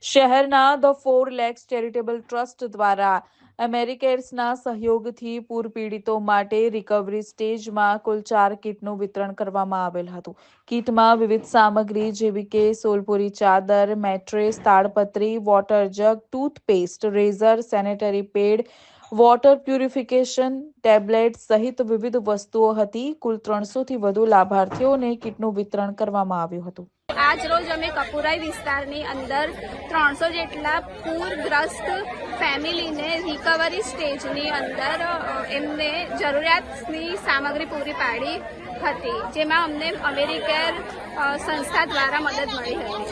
શહેરના the 4 lakhs charitable trust દ્વારા અમેરિકેટ્સના સહયોગથી પૂર પીડિતો માટે રિકવરી સ્ટેજમાં કુલ 4 કીટનું વિતરણ કરવામાં આવેલ હતું. કીટમાં વિવિધ સામગ્રી જેવી કે સોલપુરી ચાદર, મેટ્રેસ, તાડપત્રી, water jug, toothpaste, razor, sanitary pad, water purification tablet સહિત વિવિધ વસ્તુઓ હતી. કુલ 300થી વધુ લાભાર્થીઓને કીટનું વિતરણ કરવામાં આવ્યું હતું. આજ રોજ અમે કપુરાઈ વિસ્તારની અંદર 300 જેટલા પૂરગ્રસ્ત ફેમિલીને રિકવરી સ્ટેજની અંદર એમને જરૂરિયાતની સામગ્રી પૂરી પાડી હતી, જેમાં અમને અમેરિકેર સંસ્થા દ્વારા મદદ મળી હતી.